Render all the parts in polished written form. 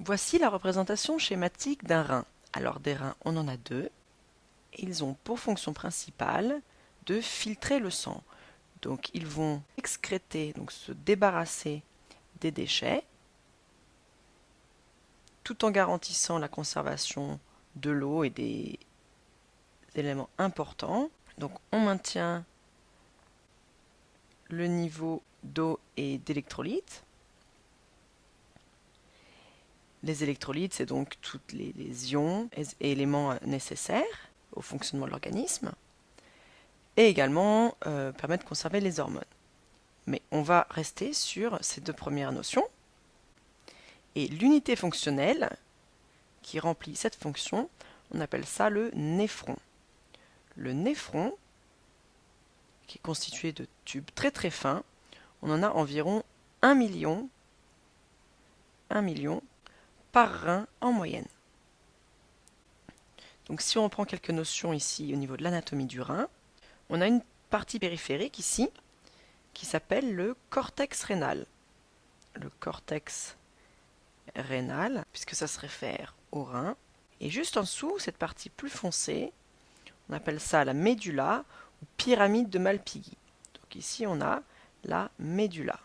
Voici la représentation schématique d'un rein. Alors des reins, on en a deux. Ils ont pour fonction principale de filtrer le sang. Donc ils vont excréter, donc se débarrasser des déchets, tout en garantissant la conservation de l'eau et des éléments importants. Donc on maintient le niveau d'eau et d'électrolytes. Les électrolytes, c'est donc tous les ions et éléments nécessaires au fonctionnement de l'organisme, et également permet de conserver les hormones. Mais on va rester sur ces deux premières notions. Et l'unité fonctionnelle qui remplit cette fonction, on appelle ça le néphron. Le néphron, qui est constitué de tubes très très fins, on en a environ 1 million par rein en moyenne. Donc si on prend quelques notions ici au niveau de l'anatomie du rein, on a une partie périphérique ici qui s'appelle le cortex rénal. Le cortex rénal, puisque ça se réfère au rein. Et juste en dessous, cette partie plus foncée, on appelle ça la médulla ou pyramide de Malpighi. Donc ici on a la médulla.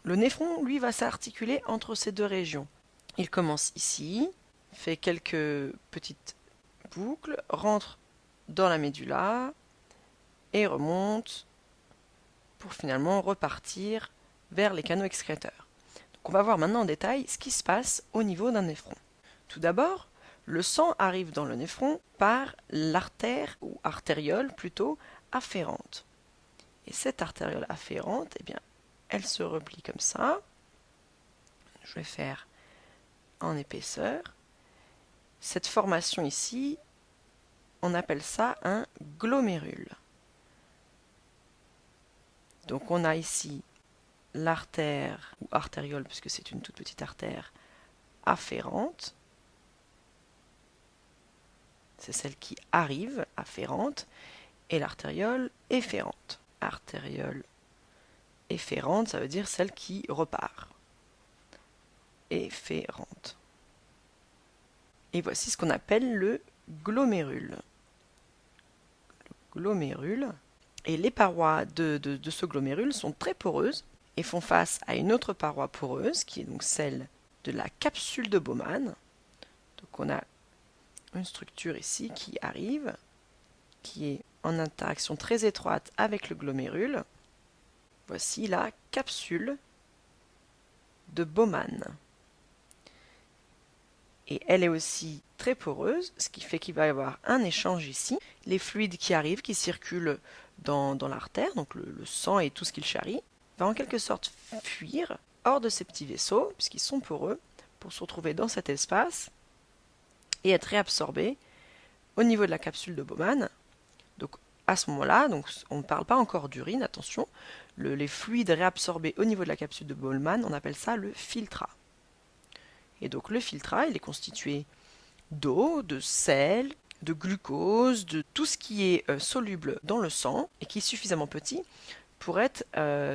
Le néphron, lui, va s'articuler entre ces deux régions. Il commence ici, fait quelques petites boucles, rentre dans la médulla et remonte pour finalement repartir vers les canaux excréteurs. Donc on va voir maintenant en détail ce qui se passe au niveau d'un néphron. Tout d'abord, le sang arrive dans le néphron par l'artère, ou artériole plutôt, afférente. Et cette artériole afférente, eh bien, elle se replie comme ça. Je vais faire en épaisseur. Cette formation ici, on appelle ça un glomérule. Donc on a ici l'artère, ou artériole, puisque c'est une toute petite artère, afférente. C'est celle qui arrive, afférente, et l'artériole efférente. Artériole efférente, ça veut dire celle qui repart. Efférente. Et voici ce qu'on appelle le glomérule. Le glomérule. Et les parois de ce glomérule sont très poreuses et font face à une autre paroi poreuse qui est donc celle de la capsule de Bowman. Donc on a une structure ici qui arrive, qui est en interaction très étroite avec le glomérule. Voici la capsule de Bowman. Et elle est aussi très poreuse, ce qui fait qu'il va y avoir un échange ici. Les fluides qui arrivent, qui circulent dans l'artère, donc le sang et tout ce qu'il charrie, va en quelque sorte fuir hors de ces petits vaisseaux, puisqu'ils sont poreux, pour se retrouver dans cet espace et être réabsorbé au niveau de la capsule de Bowman. Donc à ce moment-là, donc, on ne parle pas encore d'urine, attention, les fluides réabsorbés au niveau de la capsule de Bowman, on appelle ça le filtrat. Et donc le filtrat, il est constitué d'eau, de sel, de glucose, de tout ce qui est soluble dans le sang et qui est suffisamment petit pour être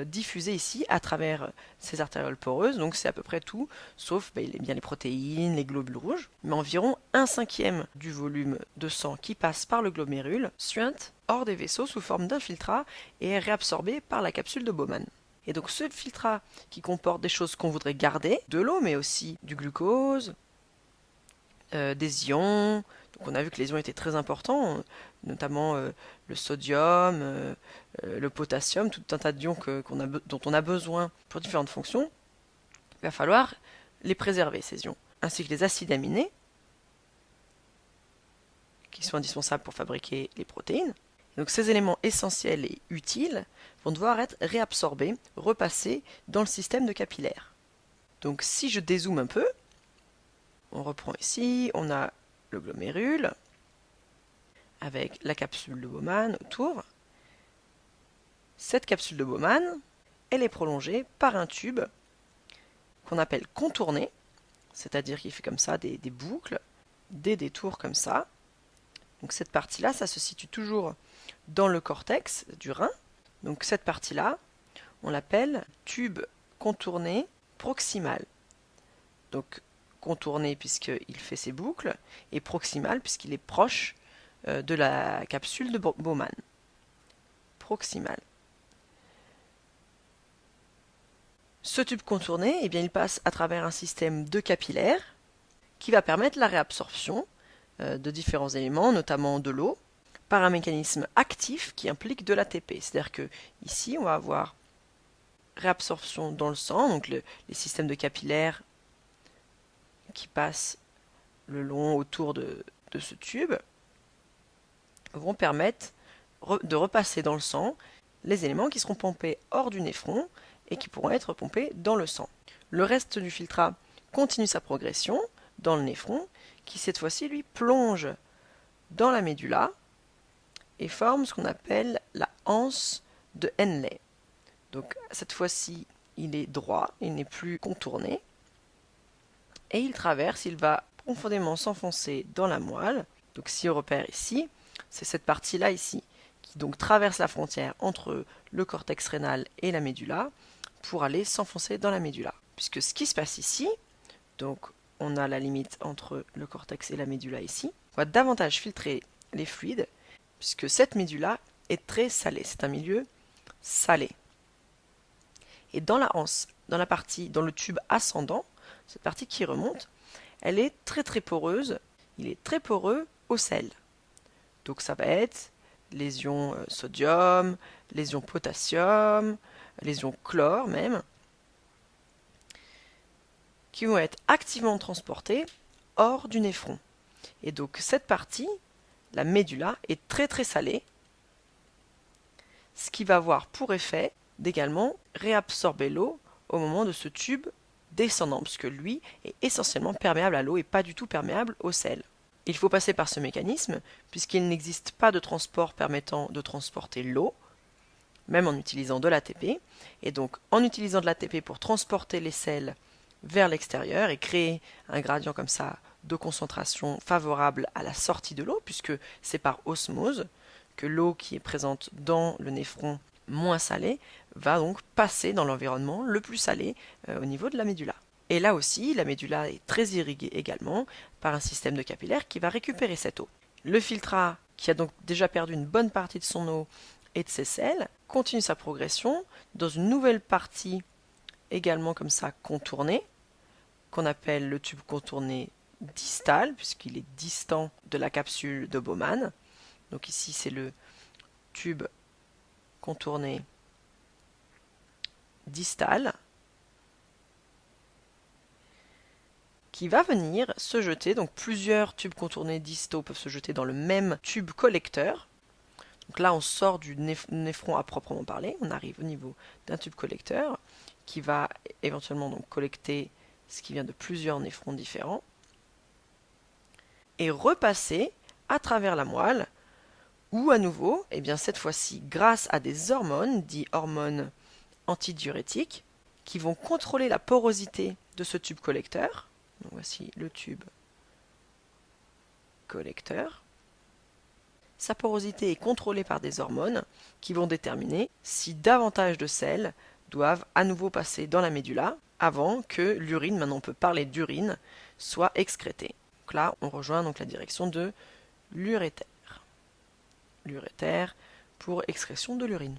diffusé ici à travers ces artérioles poreuses. Donc c'est à peu près tout, sauf bien les protéines, les globules rouges. Mais environ 1/5 du volume de sang qui passe par le glomérule suinte hors des vaisseaux sous forme d'un filtrat et est réabsorbé par la capsule de Bowman. Et donc ce filtrat qui comporte des choses qu'on voudrait garder, de l'eau mais aussi du glucose, des ions. Donc on a vu que les ions étaient très importants, notamment le sodium, le potassium, tout un tas d'ions dont on a besoin pour différentes fonctions. Il va falloir les préserver, ces ions, ainsi que les acides aminés, qui sont indispensables pour fabriquer les protéines. Donc ces éléments essentiels et utiles vont devoir être réabsorbés, repassés dans le système de capillaires. Donc si je dézoome un peu, on reprend ici, on a le glomérule avec la capsule de Bowman autour. Cette capsule de Bowman, elle est prolongée par un tube qu'on appelle contourné, c'est-à-dire qu'il fait comme ça des boucles, des détours comme ça. Donc cette partie-là, ça se situe toujours dans le cortex du rein. Donc cette partie-là, on l'appelle tube contourné proximal. Donc contourné puisqu'il fait ses boucles, et proximal puisqu'il est proche de la capsule de Bowman. Proximal. Ce tube contourné, eh bien, il passe à travers un système de capillaires qui va permettre la réabsorption de différents éléments, notamment de l'eau, par un mécanisme actif qui implique de l'ATP. C'est-à-dire que ici, on va avoir réabsorption dans le sang, donc les systèmes de capillaires qui passent le long autour de ce tube vont permettre de repasser dans le sang les éléments qui seront pompés hors du néphron et qui pourront être pompés dans le sang. Le reste du filtrat continue sa progression dans le néphron, qui cette fois-ci lui plonge dans la médulla et forme ce qu'on appelle la anse de Henle. Donc cette fois-ci, il est droit, il n'est plus contourné, et il traverse, il va profondément s'enfoncer dans la moelle. Donc si on repère ici, c'est cette partie-là ici, qui donc traverse la frontière entre le cortex rénal et la médulla, pour aller s'enfoncer dans la médulla. Puisque ce qui se passe ici, donc on a la limite entre le cortex et la médulla ici, on va davantage filtrer les fluides, puisque cette médulla est très salée, c'est un milieu salé. Et dans la anse, dans le tube ascendant, cette partie qui remonte, elle est très poreuse, il est très poreux au sel. Donc ça va être les ions sodium, les ions potassium, les ions chlore même, qui vont être activement transportés hors du néphron. Et donc cette partie, la médulla, est très salée, ce qui va avoir pour effet d'également réabsorber l'eau au moment de ce tube descendant, puisque lui est essentiellement perméable à l'eau et pas du tout perméable au sel. Il faut passer par ce mécanisme, puisqu'il n'existe pas de transport permettant de transporter l'eau, même en utilisant de l'ATP, et donc en utilisant de l'ATP pour transporter les sels vers l'extérieur et créer un gradient comme ça de concentration favorable à la sortie de l'eau, puisque c'est par osmose que l'eau qui est présente dans le néphron moins salé va donc passer dans l'environnement le plus salé au niveau de la médulla. Et là aussi, la médulla est très irriguée également par un système de capillaires qui va récupérer cette eau. Le filtrat, qui a donc déjà perdu une bonne partie de son eau et de ses sels, continue sa progression dans une nouvelle partie également comme ça contournée, qu'on appelle le tube contourné distal, puisqu'il est distant de la capsule de Bowman. Donc ici c'est le tube contourné distal, qui va venir se jeter, donc plusieurs tubes contournés distaux peuvent se jeter dans le même tube collecteur. Donc là on sort du néphron à proprement parler, on arrive au niveau d'un tube collecteur qui va éventuellement donc collecter ce qui vient de plusieurs néphrons différents et repasser à travers la moelle, où à nouveau, et bien cette fois-ci grâce à des hormones, dites hormones antidiurétiques, qui vont contrôler la porosité de ce tube collecteur. Donc voici le tube collecteur. Sa porosité est contrôlée par des hormones qui vont déterminer si davantage de sels doivent à nouveau passer dans la médulla avant que l'urine, maintenant on peut parler d'urine, soit excrétée. Donc là, on rejoint donc la direction de l'urétère. L'urétère pour excrétion de l'urine.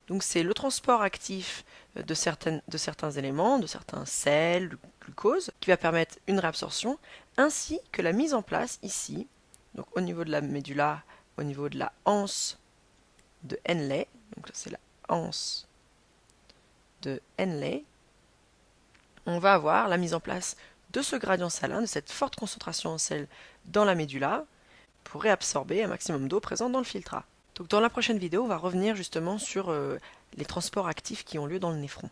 Donc c'est le transport actif de certains éléments, de certains sels, de glucose, qui va permettre une réabsorption, ainsi que la mise en place ici, donc au niveau de la médulla, au niveau de la anse de Henle, donc ça c'est la anse de Henle, on va avoir la mise en place de ce gradient salin, de cette forte concentration en sel dans la médulla, pour réabsorber un maximum d'eau présente dans le filtrat. Donc dans la prochaine vidéo, on va revenir justement sur les transports actifs qui ont lieu dans le néphron.